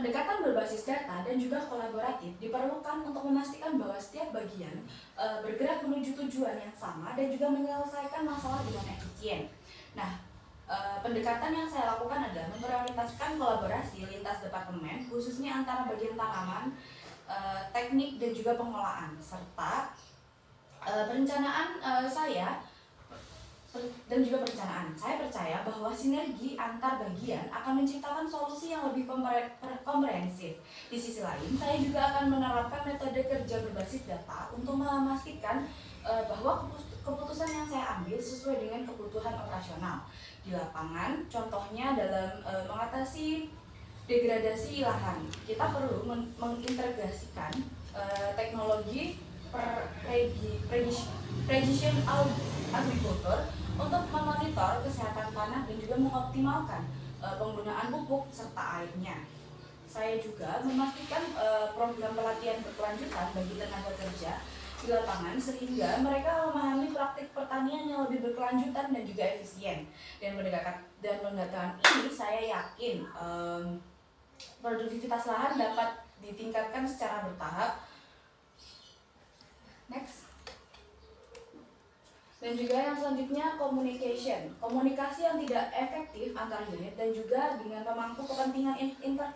Pendekatan berbasis data dan juga kolaboratif diperlukan untuk memastikan bahwa setiap bagian bergerak menuju tujuan yang sama dan juga menyelesaikan masalah dengan efisien. Nah, pendekatan yang saya lakukan adalah memprioritaskan kolaborasi lintas departemen, khususnya antara bagian tanaman, teknik dan juga pengolahan, serta perencanaan dan juga perencanaan. Saya percaya bahwa sinergi antar bagian akan menciptakan solusi yang lebih komprehensif. Di sisi lain, saya juga akan menerapkan metode kerja berbasis data untuk memastikan bahwa keputusan yang saya ambil sesuai dengan kebutuhan operasional di lapangan. Contohnya dalam mengatasi degradasi lahan, kita perlu mengintegrasikan teknologi precision agriculture untuk memonitor kesehatan tanah dan juga mengoptimalkan penggunaan pupuk serta airnya. Saya juga memastikan program pelatihan berkelanjutan bagi tenaga kerja di lapangan sehingga mereka memahami praktik pertanian yang lebih berkelanjutan dan juga efisien. Dan pendekatan ini saya yakin produktivitas lahan dapat ditingkatkan secara bertahap. Next. Dan juga yang selanjutnya komunikasi yang tidak efektif antar unit dan juga dengan pemangku kepentingan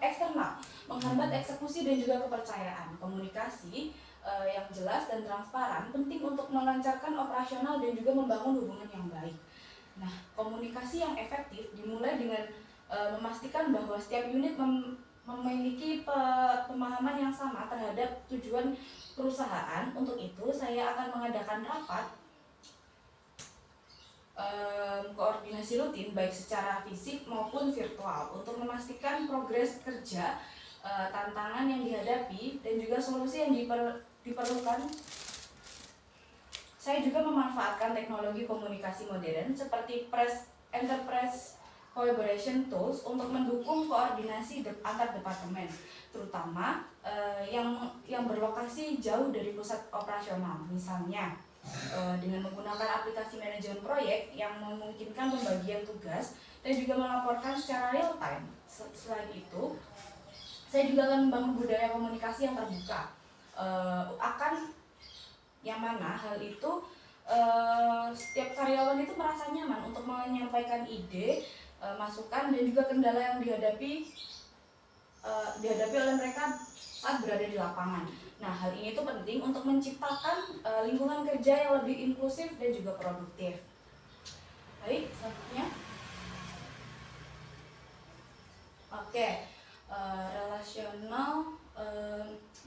eksternal menghambat eksekusi dan juga kepercayaan. Komunikasi yang jelas dan transparan penting untuk melancarkan operasional dan juga membangun hubungan yang baik. Nah, komunikasi yang efektif dimulai dengan memastikan bahwa setiap unit memiliki pemahaman yang sama terhadap tujuan perusahaan. Untuk itu, saya akan mengadakan rapat koordinasi rutin baik secara fisik maupun virtual untuk memastikan progres kerja, tantangan yang dihadapi dan juga solusi yang diperlukan. Saya juga memanfaatkan teknologi komunikasi modern seperti enterprise collaboration tools untuk mendukung koordinasi antar departemen, terutama yang berlokasi jauh dari pusat operasional. Misalnya dengan menggunakan aplikasi manajemen proyek yang memungkinkan pembagian tugas dan juga melaporkan secara real time. Selain itu, saya juga akan membangun budaya komunikasi yang terbuka, yang mana hal itu setiap karyawan itu merasa nyaman untuk menyampaikan ide, masukan dan juga kendala yang dihadapi oleh mereka saat berada di lapangan. Nah, hal ini tuh penting untuk menciptakan lingkungan kerja yang lebih inklusif dan juga produktif. Baik, selanjutnya. Oke, relasional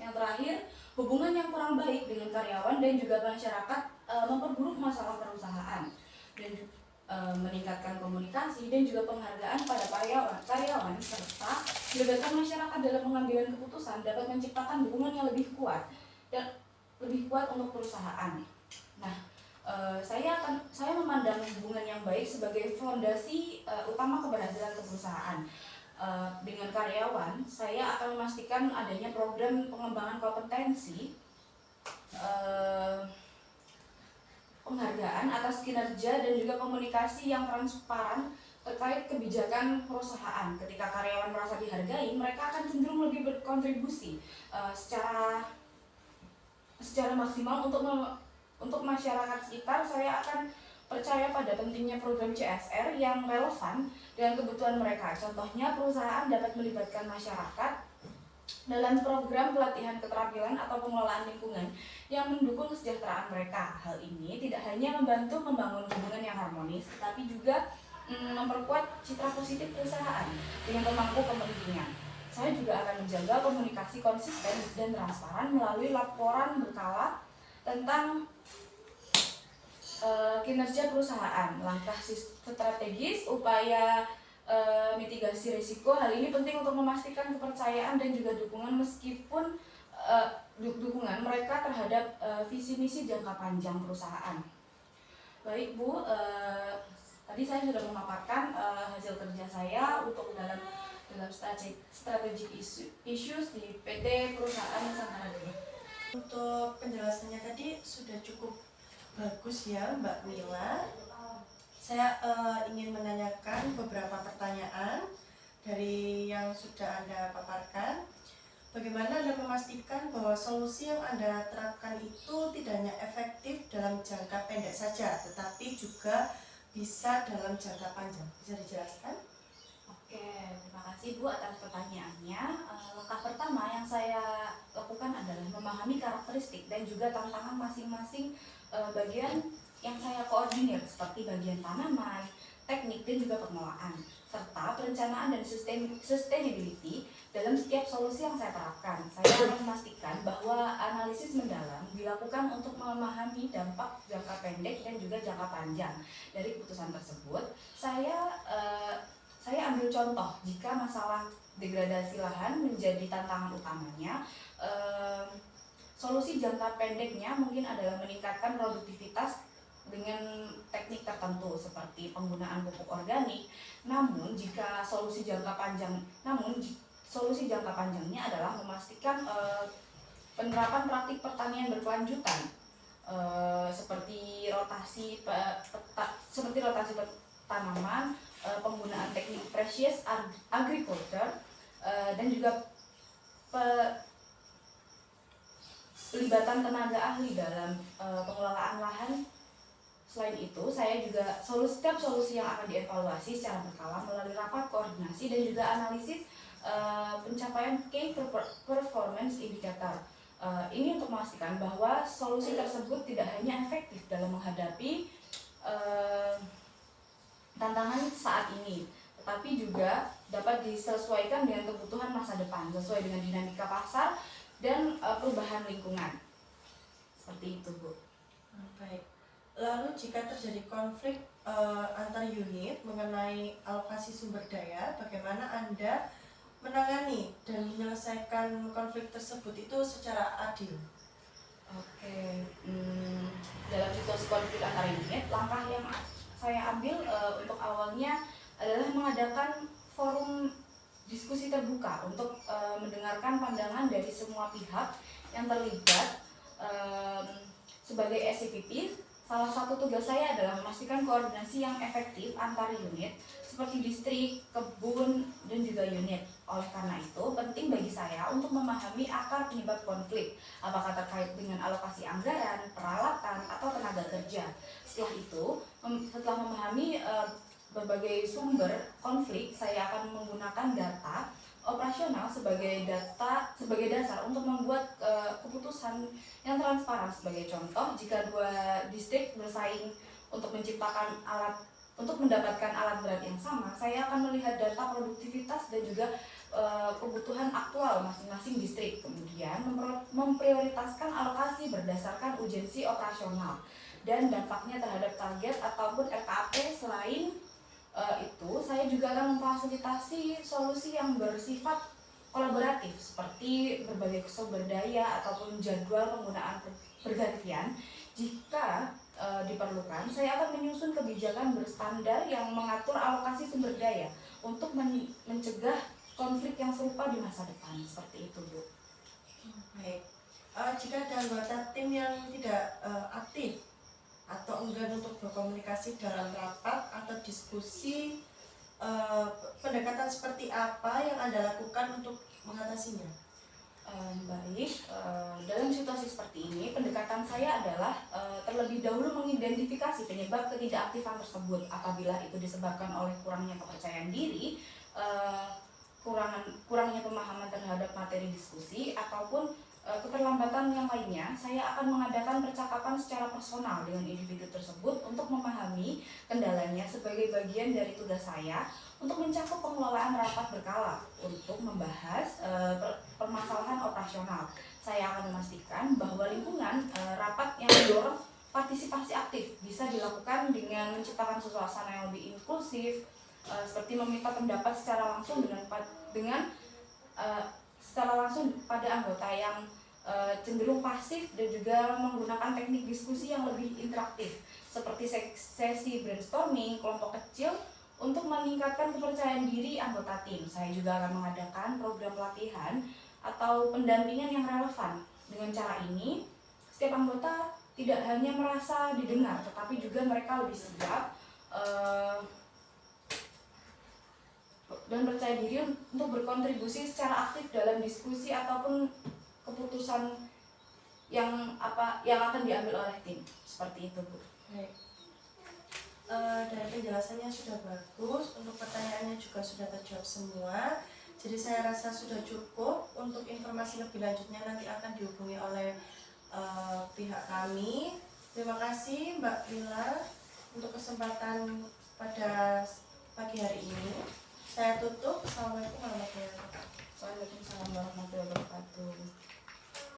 yang terakhir, hubungan yang kurang baik dengan karyawan dan juga masyarakat memperburuk masalah perusahaan dan meningkatkan komunikasi dan juga penghargaan pada karyawan serta melibatkan masyarakat dalam pengambilan keputusan dapat menciptakan dukungan yang lebih kuat untuk perusahaan. Nah, saya memandang hubungan yang baik sebagai fondasi utama keberhasilan perusahaan. Dengan karyawan, saya akan memastikan adanya program pengembangan kompetensi, penghargaan atas kinerja dan juga komunikasi yang transparan terkait kebijakan perusahaan. Ketika karyawan merasa dihargai, mereka akan cenderung lebih berkontribusi secara maksimal untuk masyarakat sekitar. Saya akan percaya pada pentingnya program CSR yang relevan dengan kebutuhan mereka. Contohnya, perusahaan dapat melibatkan masyarakat dalam program pelatihan keterampilan atau pengelolaan lingkungan yang mendukung kesejahteraan mereka. Hal ini tidak hanya membantu membangun hubungan yang harmonis, tetapi juga memperkuat citra positif perusahaan dengan pemangku kepentingan. Saya juga akan menjaga komunikasi konsisten dan transparan melalui laporan berkala tentang kinerja perusahaan, langkah strategis, upaya mitigasi risiko. Hal ini penting untuk memastikan kepercayaan dan juga dukungan dukungan mereka terhadap visi misi jangka panjang perusahaan. Baik Bu, tadi saya sudah memaparkan hasil kerja saya untuk dalam strategic issues di PT Perusahaan Nusantara Dulu. Untuk penjelasannya tadi sudah cukup bagus ya Mbak Mila. Saya ingin menanyakan beberapa pertanyaan dari yang sudah Anda paparkan. bagaimana Anda memastikan bahwa solusi yang Anda terapkan itu tidak hanya efektif dalam jangka pendek saja, tetapi juga bisa dalam jangka panjang? Bisa dijelaskan? Oke, terima kasih Bu atas pertanyaannya. Langkah pertama yang saya lakukan adalah memahami karakteristik dan juga tantangan masing-masing bagian yang saya koordinir, seperti bagian tanaman, teknik, dan juga pengelolaan, serta perencanaan dan sustainability dalam setiap solusi yang saya terapkan. Saya akan memastikan bahwa analisis mendalam dilakukan untuk memahami dampak jangka pendek dan juga jangka panjang dari keputusan tersebut. Saya ambil contoh jika masalah degradasi lahan menjadi tantangan utamanya. Solusi jangka pendeknya mungkin adalah meningkatkan produktivitas dengan teknik tertentu seperti penggunaan pupuk organik. Solusi jangka panjangnya adalah memastikan penerapan praktik pertanian berkelanjutan, seperti rotasi tanaman, penggunaan teknik precious agriculture, dan juga pelibatan tenaga ahli dalam pengelolaan lahan. Selain itu, setiap solusi yang akan dievaluasi secara berkala melalui rapat koordinasi dan juga analisis pencapaian key performance indicator. Ini untuk memastikan bahwa solusi tersebut tidak hanya efektif dalam menghadapi tantangan saat ini, tetapi juga dapat disesuaikan dengan kebutuhan masa depan sesuai dengan dinamika pasar dan perubahan lingkungan. Seperti itu, Bu. Baik. Lalu jika terjadi konflik antar unit mengenai alokasi sumber daya, bagaimana Anda menangani dan menyelesaikan konflik tersebut itu secara adil? Oke, dalam situasi konflik antar unit, langkah yang saya ambil untuk awalnya adalah mengadakan forum diskusi terbuka untuk mendengarkan pandangan dari semua pihak yang terlibat. Sebagai SCPP, salah satu tugas saya adalah memastikan koordinasi yang efektif antar unit seperti distrik, kebun, dan juga unit. Oleh karena itu, penting bagi saya untuk memahami akar penyebab konflik, apakah terkait dengan alokasi anggaran, peralatan, atau tenaga kerja. Setelah memahami berbagai sumber konflik, saya akan menggunakan data operasional sebagai dasar untuk membuat keputusan yang transparan. Sebagai contoh, jika dua distrik bersaing untuk mendapatkan alat berat yang sama, saya akan melihat data produktivitas dan juga kebutuhan aktual masing-masing distrik, kemudian memprioritaskan alokasi berdasarkan urgensi operasional dan dampaknya terhadap target ataupun RKAP. Selain itu, saya juga akan memfasilitasi solusi yang bersifat kolaboratif seperti berbagai sumber daya ataupun jadwal penggunaan bergantian. Jika diperlukan, saya akan menyusun kebijakan berstandar yang mengatur alokasi sumber daya untuk mencegah konflik yang serupa di masa depan. Seperti itu, Bu. Baik. Jika ada anggota tim yang tidak aktif atau enggan untuk berkomunikasi dalam rapat atau diskusi, pendekatan seperti apa yang Anda lakukan untuk mengatasinya? Baik, dalam situasi seperti ini, pendekatan saya adalah terlebih dahulu mengidentifikasi penyebab ketidakaktifan tersebut. Apabila itu disebabkan oleh kurangnya kepercayaan diri, kurangnya pemahaman terhadap materi diskusi, ataupun keterlambatan yang lainnya, saya akan mengadakan percakapan secara personal dengan individu tersebut untuk memahami kendalanya sebagai bagian dari tugas saya untuk mencakup pengelolaan rapat berkala untuk membahas permasalahan operasional. Saya akan memastikan bahwa lingkungan rapat yang mendorong partisipasi aktif bisa dilakukan dengan menciptakan suasana yang lebih inklusif, seperti meminta pendapat secara langsung secara langsung pada anggota yang cenderung pasif, dan juga menggunakan teknik diskusi yang lebih interaktif seperti sesi brainstorming kelompok kecil untuk meningkatkan kepercayaan diri anggota tim. Saya juga akan mengadakan program pelatihan atau pendampingan yang relevan. Dengan cara ini, setiap anggota tidak hanya merasa didengar, tetapi juga mereka lebih siap dan percaya diri untuk berkontribusi secara aktif dalam diskusi ataupun keputusan yang akan diambil oleh tim, seperti itu Bu. Baik. Dari penjelasannya sudah bagus, untuk pertanyaannya juga sudah terjawab semua. Jadi saya rasa sudah cukup. Untuk informasi lebih lanjutnya nanti akan dihubungi oleh pihak kami. Terima kasih Mbak Lila untuk kesempatan pada pagi hari ini. Saya tutup. Assalamualaikum warahmatullahi wabarakatuh. Waalaikumsalam warahmatullahi wabarakatuh.